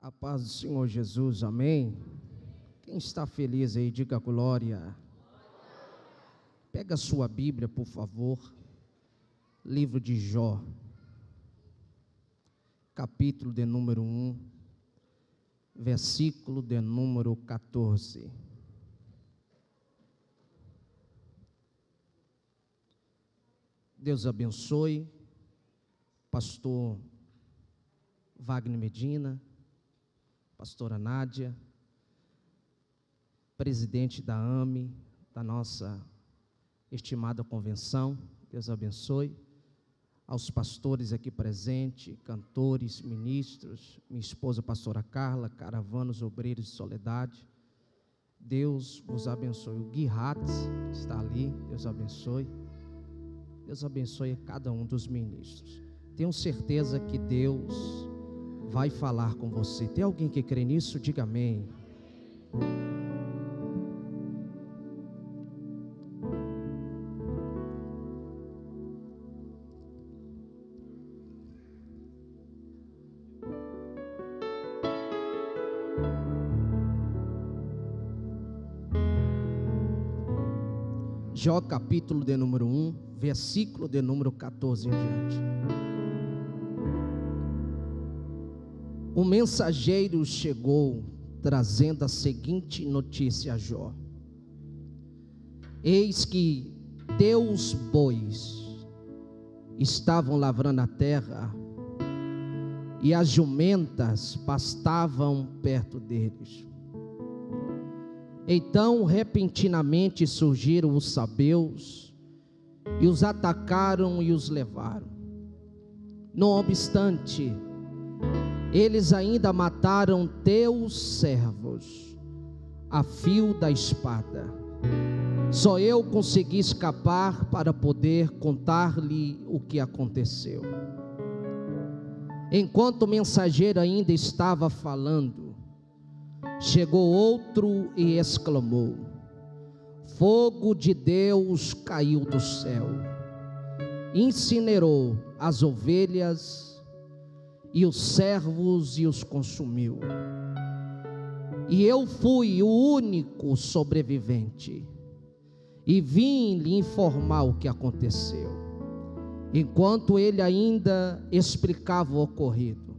A paz do Senhor Jesus, amém? Quem está feliz aí, diga glória. Pega a sua Bíblia, por favor. Livro de Jó, capítulo de número 1, versículo de número 14. Deus abençoe, pastor Wagner Medina, pastora Nádia, presidente da AME, da nossa estimada convenção. Deus abençoe aos pastores aqui presentes, cantores, ministros, minha esposa pastora Carla, caravanos, obreiros de Soledade. Deus vos abençoe. O Gui Hatz está ali, Deus abençoe. Deus abençoe a cada um dos ministros. Tenho certeza que Deus vai falar com você. Tem alguém que crê nisso? Diga amém. Jó capítulo de número 1, versículo de número 14 em diante. O mensageiro chegou trazendo a seguinte notícia a Jó: eis que teus bois estavam lavrando a terra e as jumentas pastavam perto deles. Então repentinamente surgiram os sabeus e os atacaram e os levaram. Não obstante, eles ainda mataram teus servos a fio da espada. Só eu consegui escapar para poder contar-lhe o que aconteceu. Enquanto o mensageiro ainda estava falando, chegou outro e exclamou: fogo de Deus caiu do céu, incinerou as ovelhas e os servos e os consumiu. E eu fui o único sobrevivente e vim lhe informar o que aconteceu. Enquanto ele ainda explicava o ocorrido,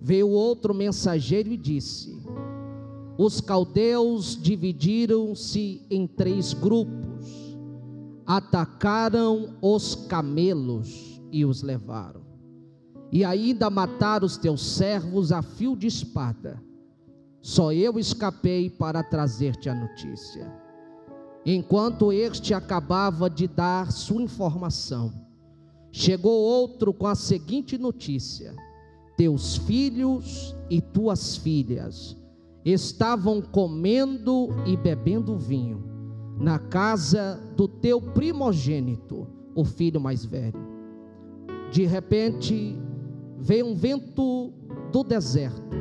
veio outro mensageiro e disse: os caldeus dividiram-se em 3 grupos, atacaram os camelos e os levaram, e ainda mataram os teus servos a fio de espada. Só eu escapei para trazer-te a notícia. Enquanto este acabava de dar sua informação, chegou outro com a seguinte notícia: teus filhos e tuas filhas estavam comendo e bebendo vinho na casa do teu primogênito, o filho mais velho. De repente veio um vento do deserto,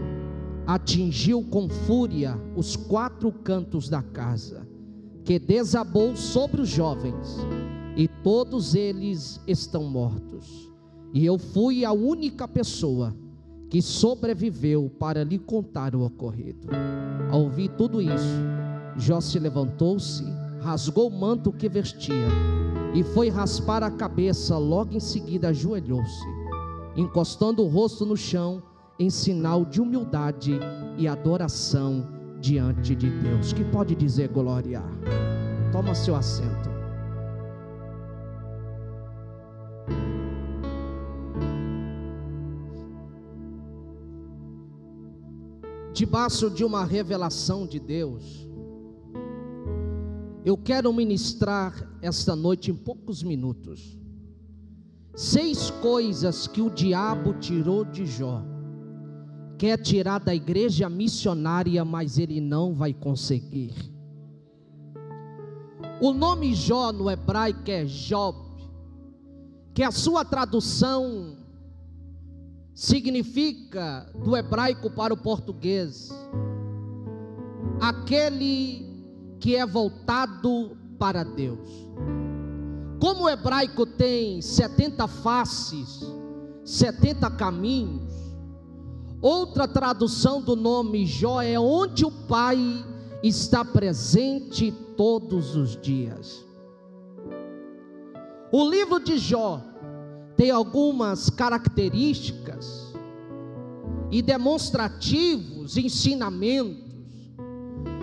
atingiu com fúria os 4 cantos da casa, que desabou sobre os jovens, e todos eles estão mortos. E eu fui a única pessoa que sobreviveu para lhe contar o ocorrido. Ao ouvir tudo isso, Jó se levantou-se, rasgou o manto que vestia e foi raspar a cabeça. Logo em seguida ajoelhou-se, encostando o rosto no chão, em sinal de humildade e adoração diante de Deus. Que pode dizer glória? Toma seu assento. Debaixo de uma revelação de Deus, eu quero ministrar esta noite em poucos minutos 6 coisas que o diabo tirou de Jó. Quer tirar da igreja missionária, mas ele não vai conseguir. O nome Jó no hebraico é Job, que a sua tradução significa, do hebraico para o português, aquele que é voltado para Deus. Como o hebraico tem 70 faces, 70 caminhos, Outra tradução do nome Jó é onde o Pai está presente todos os dias. O livro de Jó tem algumas características e demonstrativos ensinamentos,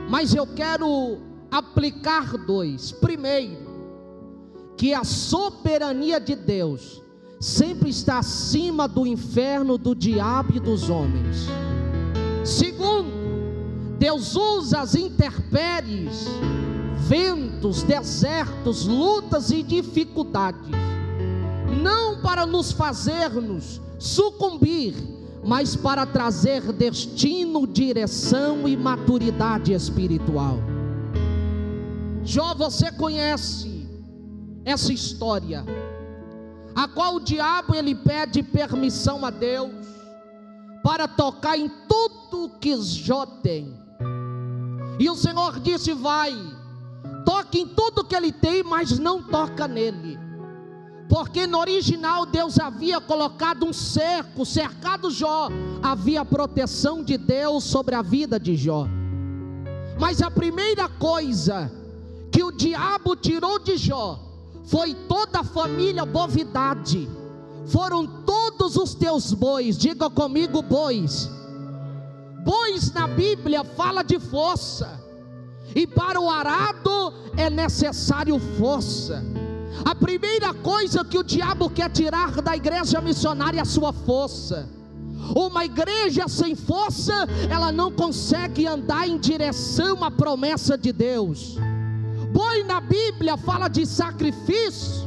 mas eu quero aplicar dois. Primeiro, que a soberania de Deus sempre está acima do inferno, do diabo e dos homens. Segundo, Deus usa as intempéries, ventos, desertos, lutas e dificuldades, não para nos fazermos sucumbir, mas para trazer destino, direção e maturidade espiritual. Jó, você conhece essa história, a qual o diabo ele pede permissão a Deus para tocar em tudo que Jó tem, e o Senhor disse: vai, toque em tudo que ele tem, mas não toca nele, porque no original Deus havia colocado um cerco, cercado Jó, havia proteção de Deus sobre a vida de Jó. Mas a primeira coisa que o diabo tirou de Jó foi toda a família bovidade, foram todos os teus bois. Diga comigo, bois. Bois na Bíblia fala de força, e para o arado é necessário força. A primeira coisa que o diabo quer tirar da igreja missionária é a sua força. Uma igreja sem força, ela não consegue andar em direção à promessa de Deus. Boi na Bíblia fala de sacrifício,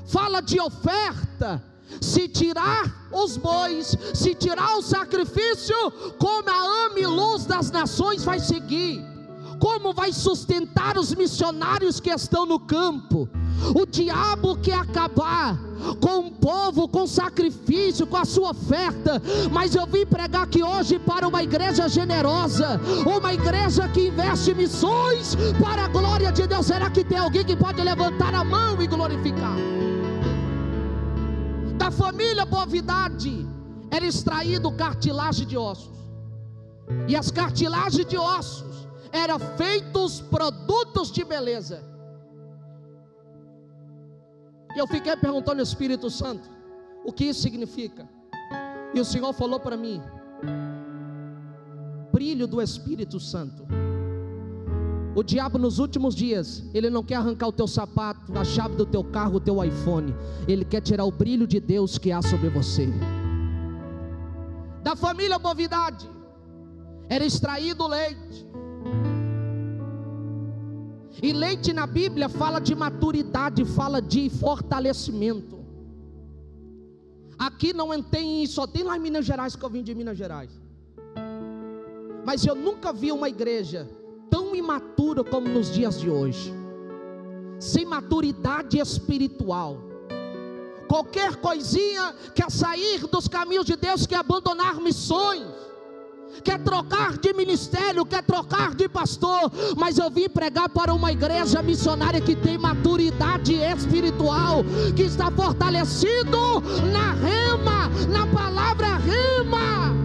fala de oferta. Se tirar os bois, se tirar o sacrifício, como a ame luz das nações vai seguir? Como vai sustentar os missionários que estão no campo? O diabo quer acabar com o povo, com sacrifício, com a sua oferta. Mas eu vim pregar aqui hoje para uma igreja generosa, uma igreja que investe em missões para a glória de Deus. Será que tem alguém que pode levantar a mão e glorificar? Da família bovidade era extraído cartilagem de ossos, e as cartilagens de ossos eram feitos produtos de beleza. E eu fiquei perguntando ao Espírito Santo, o que isso significa? E o Senhor falou para mim: brilho do Espírito Santo. O diabo nos últimos dias, ele não quer arrancar o teu sapato, a chave do teu carro, o teu iPhone. Ele quer tirar o brilho de Deus que há sobre você. Da família bovidade era extraído leite. E leite na Bíblia fala de maturidade, fala de fortalecimento. Aqui não tem, só tem lá em Minas Gerais, que eu vim de Minas Gerais. Mas eu nunca vi uma igreja tão imatura como nos dias de hoje, sem maturidade espiritual. Qualquer coisinha quer sair dos caminhos de Deus, quer abandonar missões, quer trocar de ministério, quer trocar de pastor. Mas eu vim pregar para uma igreja missionária que tem maturidade espiritual, que está fortalecido na rema, na palavra rema.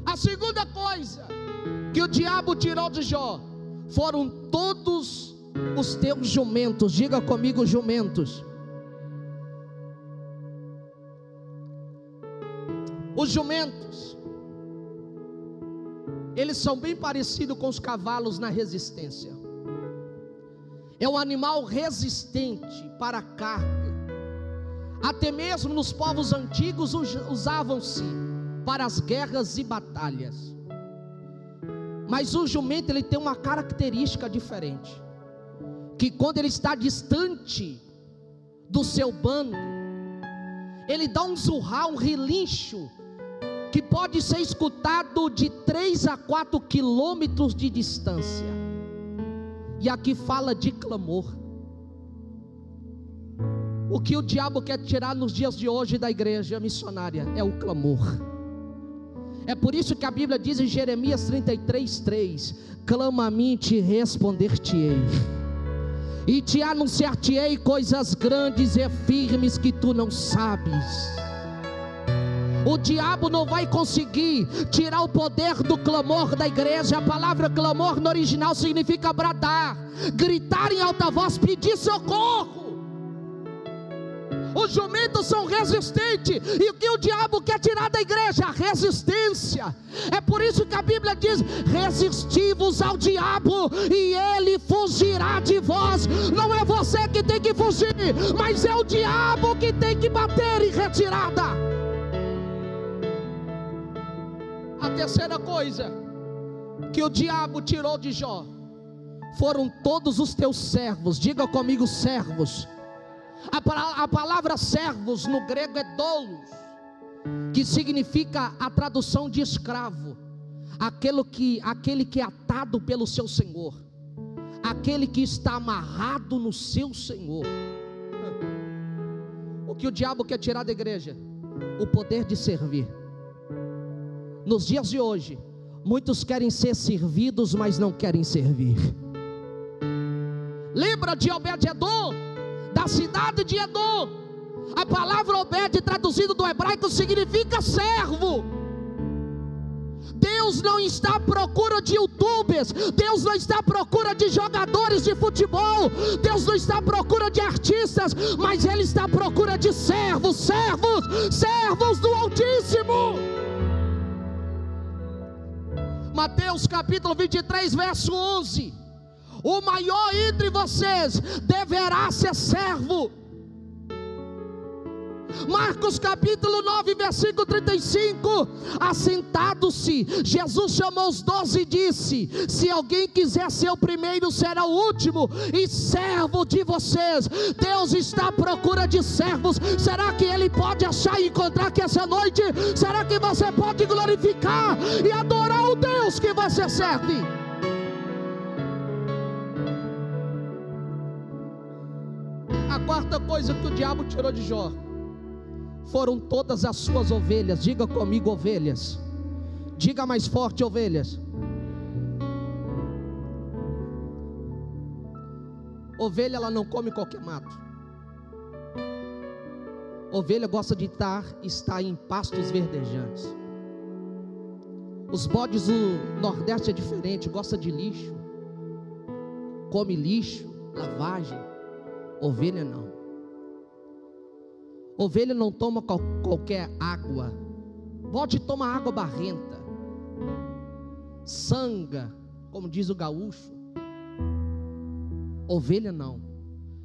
A segunda coisa que o diabo tirou de Jó foram todos os teus jumentos. Diga comigo, jumentos. Os jumentos, eles são bem parecidos com os cavalos na resistência. É um animal resistente para a carga. Até mesmo nos povos antigos usavam-se para as guerras e batalhas. Mas o jumento, ele tem uma característica diferente, que quando ele está distante do seu bando, ele dá um zurrar, um relincho, que pode ser escutado de 3 a 4 quilômetros de distância. E aqui fala de clamor. O que o diabo quer tirar nos dias de hoje da igreja missionária é o clamor. É por isso que a Bíblia diz em Jeremias 33:3: clama a mim e te responder-te-ei, e te anunciar-te-ei coisas grandes e firmes que tu não sabes. O diabo não vai conseguir tirar o poder do clamor da igreja. A palavra clamor no original significa bradar, gritar em alta voz, pedir socorro. Os jumentos são resistentes, e o que o diabo quer tirar da igreja? A resistência. É por isso que a Bíblia diz: resistivos ao diabo e ele fugirá de vós. Não é você que tem que fugir, mas é o diabo que tem que bater em retirada. A terceira coisa que o diabo tirou de Jó foram todos os teus servos. Diga comigo, servos. A palavra servos no grego é doulos, que significa a tradução de escravo, aquele que é atado pelo seu senhor, aquele que está amarrado no seu senhor. O que o diabo quer tirar da igreja? O poder de servir. Nos dias de hoje, muitos querem ser servidos, mas não querem servir. Lembra de Obed-edom, da cidade de Edom? A palavra Obed, traduzido do hebraico, significa servo. Deus não está à procura de youtubers, Deus não está à procura de jogadores de futebol, Deus não está à procura de artistas, mas Ele está à procura de servos, servos do Altíssimo. Mateus capítulo 23, verso 11: o maior entre vocês deverá ser servo. Marcos capítulo 9, versículo 35: assentado-se, Jesus chamou os 12 e disse: se alguém quiser ser o primeiro, será o último e servo de vocês. Deus está à procura de servos. Será que Ele pode achar e encontrar aqui essa noite? Será que você pode glorificar e adorar o Deus que você serve? A quarta coisa que o diabo tirou de Jó foram todas as suas ovelhas. Diga comigo, ovelhas. Diga mais forte, ovelhas. Ovelha, ela não come qualquer mato. Ovelha gosta de estar em pastos verdejantes. Os bodes do Nordeste é diferente, gosta de lixo, come lixo, lavagem. Ovelha não. Ovelha não toma qualquer água. Bode toma água barrenta, sanga, como diz o gaúcho. Ovelha não.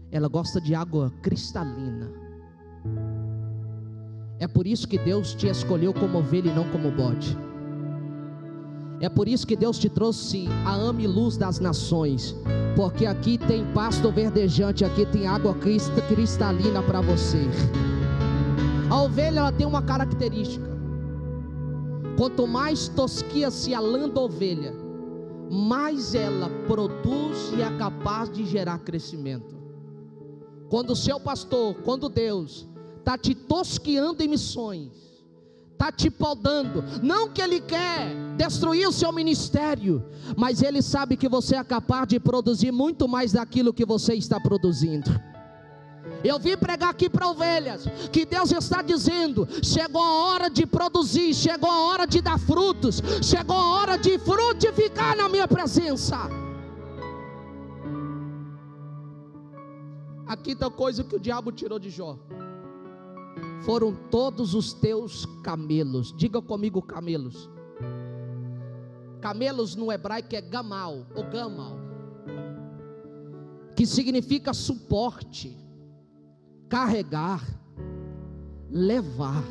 Ela gosta de água cristalina. É por isso que Deus te escolheu como ovelha e não como bode. É por isso que Deus te trouxe a Ame Luz das Nações, porque aqui tem pasto verdejante, aqui tem água cristalina para você. A ovelha, ela tem uma característica: quanto mais tosquia se a lã da ovelha, mais ela produz e é capaz de gerar crescimento. Quando o seu pastor, quando Deus está te tosqueando em missões, está te podando, não que Ele quer destruir o seu ministério, mas Ele sabe que você é capaz de produzir muito mais daquilo que você está produzindo. Eu vim pregar aqui para ovelhas, que Deus está dizendo: chegou a hora de produzir, chegou a hora de dar frutos, chegou a hora de frutificar na minha presença. A quinta coisa que o diabo tirou de Jó foram todos os teus camelos. Diga comigo, camelos. Camelos no hebraico é gamal, ou gamal, que significa suporte, carregar, levar.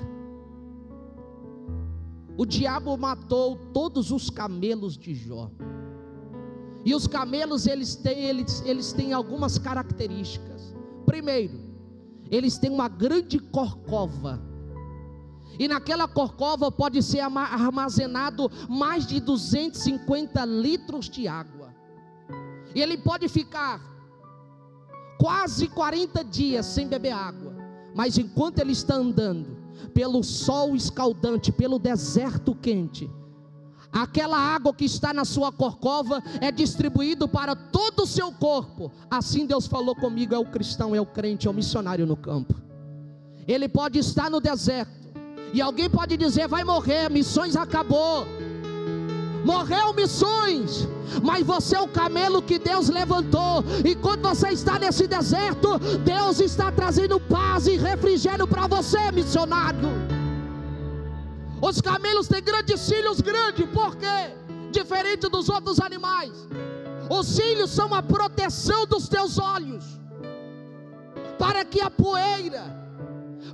O diabo matou todos os camelos de Jó. E os camelos, eles têm algumas características. Primeiro, eles têm uma grande corcova, e naquela corcova pode ser armazenado mais de 250 litros de água, e ele pode ficar quase 40 dias sem beber água. Mas enquanto ele está andando pelo sol escaldante, pelo deserto quente, aquela água que está na sua corcova é distribuída para todo o seu corpo. Assim Deus falou comigo: é o cristão, é o crente, é o missionário no campo. Ele pode estar no deserto, E alguém pode dizer: vai morrer, missões acabou. Morreu missões, mas você é o camelo que Deus levantou. E quando você está nesse deserto, Deus está trazendo paz e refrigério para você, missionário. Os camelos têm grandes cílios, por quê? Diferente dos outros animais. Os cílios são a proteção dos teus olhos, para que a poeira,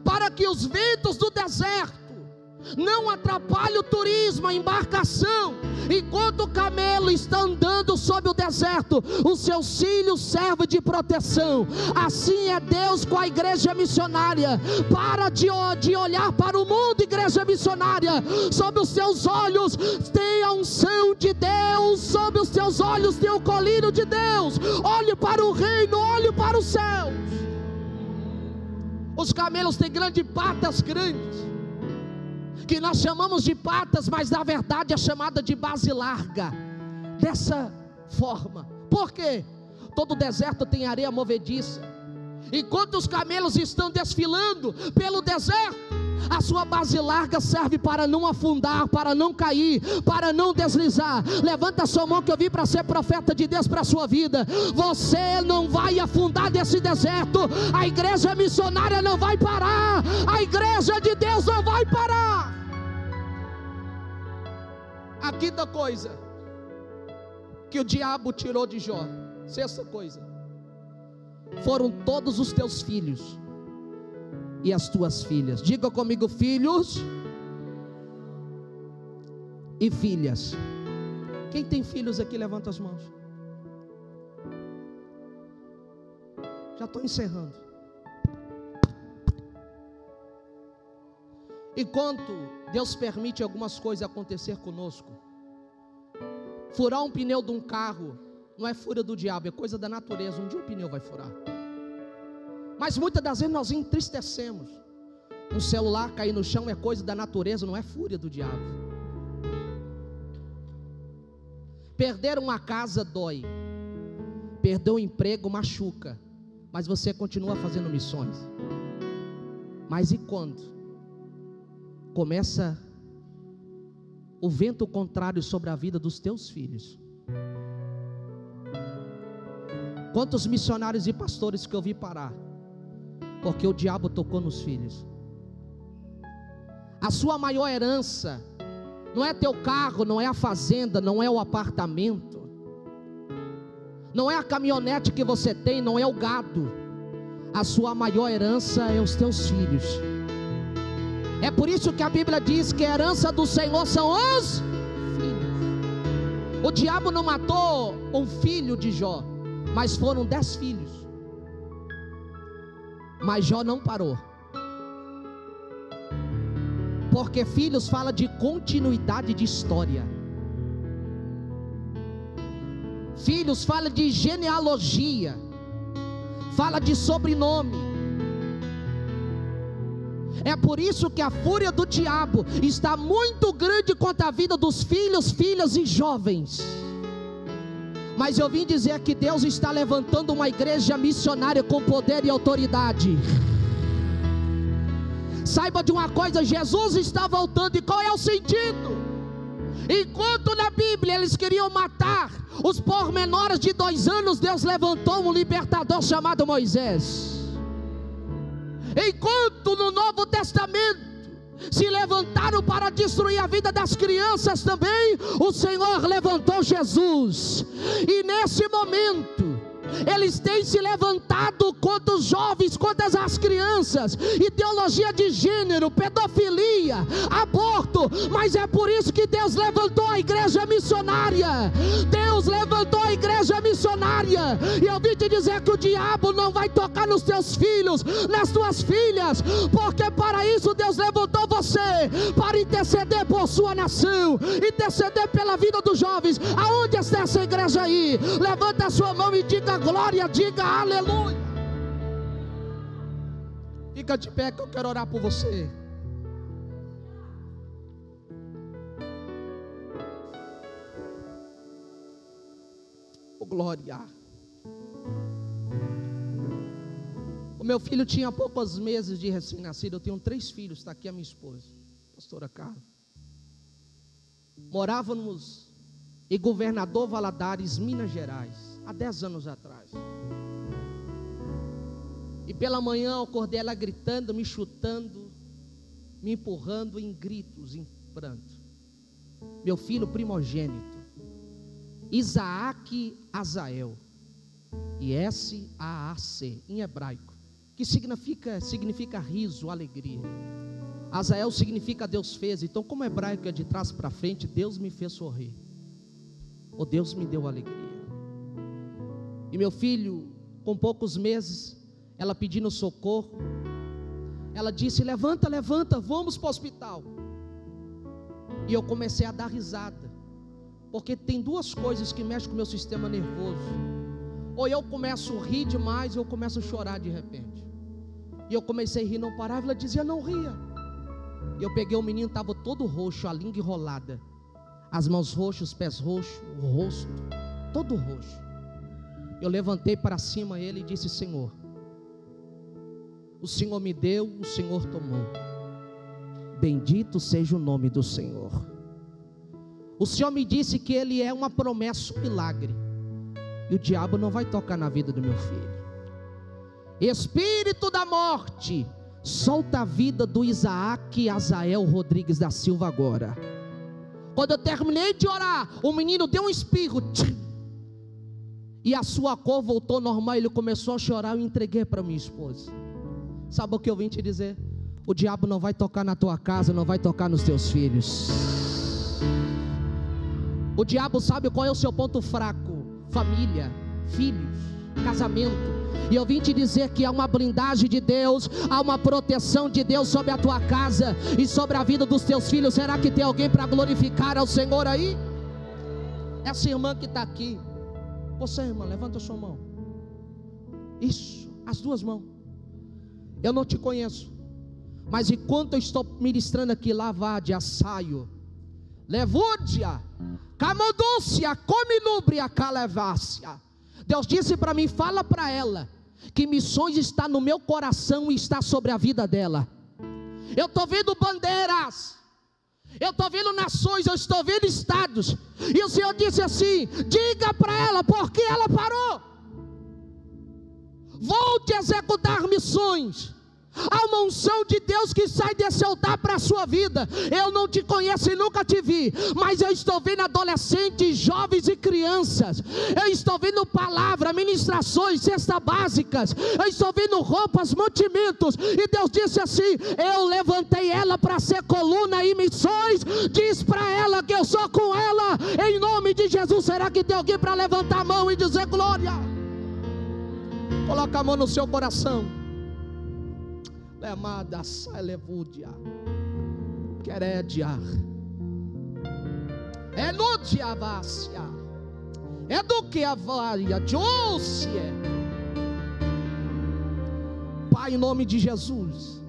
para que os ventos do deserto não atrapalhe o turismo, a embarcação. Enquanto o camelo está andando sobre o deserto, os seus cílios servem de proteção. Assim é Deus com a igreja missionária. Para de olhar para o mundo, igreja missionária. Sob os teus olhos tem a unção de Deus, sob os teus olhos tem o colírio de Deus. Olhe para o reino, olhe para os céus. Os camelos têm patas grandes, que nós chamamos de patas, mas na verdade é chamada de base larga, dessa forma. Por quê? Todo deserto tem areia movediça. Enquanto os camelos estão desfilando pelo deserto, a sua base larga serve para não afundar, para não cair, para não deslizar. Levanta a sua mão, que eu vim para ser profeta de Deus para a sua vida. Você não vai afundar nesse deserto. A igreja missionária não vai parar. A igreja de Deus não vai parar. A quinta coisa que o diabo tirou de Jó, sexta coisa, foram todos os teus filhos e as tuas filhas. Diga comigo: filhos e filhas. Quem tem filhos aqui, levanta as mãos. Já estou encerrando. Enquanto Deus permite algumas coisas acontecer conosco, furar um pneu de um carro não é fúria do diabo, é coisa da natureza. Um dia o pneu vai furar. Mas muitas das vezes nós entristecemos. Um celular cair no chão é coisa da natureza, não é fúria do diabo. Perder uma casa dói, perder um emprego machuca, mas você continua fazendo missões. Mas e quando começa o vento contrário sobre a vida dos teus filhos? Quantos missionários e pastores que eu vi parar porque o diabo tocou nos filhos? A sua maior herança não é teu carro, não é a fazenda, não é o apartamento, não é a caminhonete que você tem, não é o gado. A sua maior herança é os teus filhos. É por isso que a Bíblia diz que a herança do Senhor são os filhos. O diabo não matou um filho de Jó, mas foram 10 filhos. Mas Jó não parou, porque filhos fala de continuidade de história. Filhos fala de genealogia, fala de sobrenome. É por isso que a fúria do diabo está muito grande contra a vida dos filhos, filhas e jovens. Mas eu vim dizer que Deus está levantando uma igreja missionária com poder e autoridade. Saiba de uma coisa: Jesus está voltando. E qual é o sentido? Enquanto na Bíblia eles queriam matar os pormenores de 2 anos, Deus levantou um libertador chamado Moisés. Enquanto no Novo Testamento se levantaram para destruir a vida das crianças também, o Senhor levantou Jesus. E nesse momento eles têm se levantado contra os jovens, contra as crianças, ideologia de gênero, pedofilia, aborto. Mas é por isso que Deus levantou a igreja missionária. Deus levantou a igreja missionária. E eu vim te dizer que o diabo não vai tocar nos teus filhos, nas tuas filhas, porque para isso Deus levantou você, para interceder por sua nação, interceder pela vida dos jovens. Aonde está essa igreja aí? Levanta a sua mão e diga glória, diga aleluia. Fica de pé que eu quero orar por você. Oh, glória. O meu filho tinha poucos meses de recém-nascido. Eu tenho 3 filhos, está aqui a minha esposa. pastora Carla. Morávamos em Governador Valadares, Minas Gerais, há 10 anos atrás. E pela manhã eu acordei ela gritando, me chutando, me empurrando em gritos, em pranto. Meu filho primogênito, Isaac Azael, I-S-A-A-C, em hebraico, que significa riso, alegria. Azael significa Deus fez. Então, como hebraico é de trás para frente, Deus me fez sorrir, ou Deus me deu alegria. E meu filho, com poucos meses, ela pedindo socorro, ela disse: levanta, levanta, vamos para o hospital. E eu comecei a dar risada, porque tem duas coisas que mexem com o meu sistema nervoso: ou eu começo a rir demais, ou eu começo a chorar de repente. E eu comecei a rir, não parava. Ela dizia: não ria. E eu peguei o menino, estava todo roxo, a língua enrolada, as mãos roxas, os pés roxos, o rosto todo roxo. Eu levantei para cima ele e disse: Senhor, o Senhor me deu, o Senhor tomou, bendito seja o nome do Senhor. O Senhor me disse que Ele é uma promessa, um milagre, e o diabo não vai tocar na vida do meu filho. Espírito da morte, solta a vida do Isaac Azael Rodrigues da Silva agora. Quando eu terminei de orar, o menino deu um espirro, e a sua cor voltou normal. Ele começou a chorar. Eu entreguei para minha esposa. Sabe o que eu vim te dizer? O diabo não vai tocar na tua casa, não vai tocar nos teus filhos. O diabo sabe qual é o seu ponto fraco: família, filhos, casamento. E eu vim te dizer que há uma blindagem de Deus, há uma proteção de Deus sobre a tua casa e sobre a vida dos teus filhos. Será que tem alguém para glorificar ao Senhor aí? Essa irmã que está aqui, você, irmã, levanta a sua mão. Isso, as duas mãos. Eu não te conheço, mas enquanto eu estou ministrando aqui, lavade, assaio, levúdia, camodúcia, comilúbria, calevácia. Deus disse para mim: fala para ela que missões está no meu coração e está sobre a vida dela. Eu estou vendo bandeiras, eu estou vendo nações, eu estou vendo estados. E o Senhor disse assim: diga para ela porque ela parou. Volte a executar missões. Há uma unção de Deus que sai desse altar para a sua vida. Eu não te conheço e nunca te vi, mas eu estou vendo adolescentes, jovens e crianças. Eu estou vendo palavra, ministrações, cestas básicas. Eu estou vendo roupas, mantimentos. E Deus disse assim: eu levantei ela para ser coluna em missões. Diz para ela que eu sou com ela, em nome de Jesus. Será que tem alguém para levantar a mão e dizer glória? Coloca a mão no seu coração. Lemada, salevúdia, queredia, eludia, vácia, eduque a varia, diúcie. Pai, em nome de Jesus,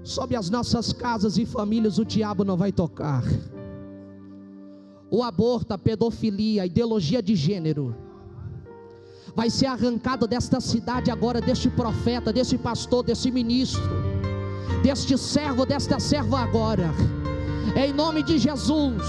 sobre as nossas casas e famílias o diabo não vai tocar. O aborto, a pedofilia, a ideologia de gênero vai ser arrancado desta cidade agora, deste profeta, deste pastor, deste ministro, deste servo, desta serva agora, em nome de Jesus.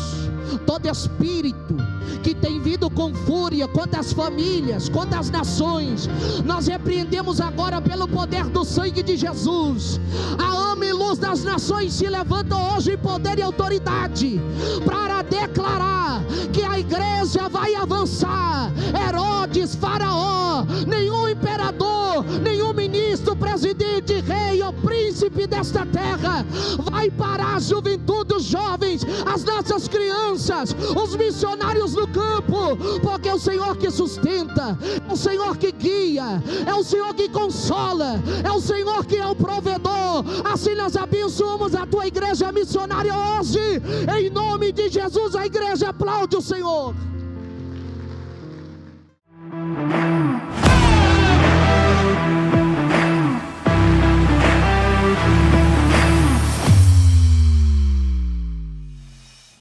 Todo espírito que tem vindo com fúria contra as famílias, contra as nações, nós repreendemos agora pelo poder do sangue de Jesus. A alma e luz das nações se levantam hoje em poder e autoridade para declarar que a igreja vai avançar. Herodes, Faraó, nenhum imperador, nenhum ministro, presidente, rei ou príncipe desta terra vai parar a juventude, os jovens, as nossas crianças, os missionários no campo, porque é o Senhor que sustenta, é o Senhor que guia, é o Senhor que consola, é o Senhor que é o provedor. Assim nós abençoamos a tua igreja missionária hoje, em nome de Jesus. A igreja aplaude o Senhor.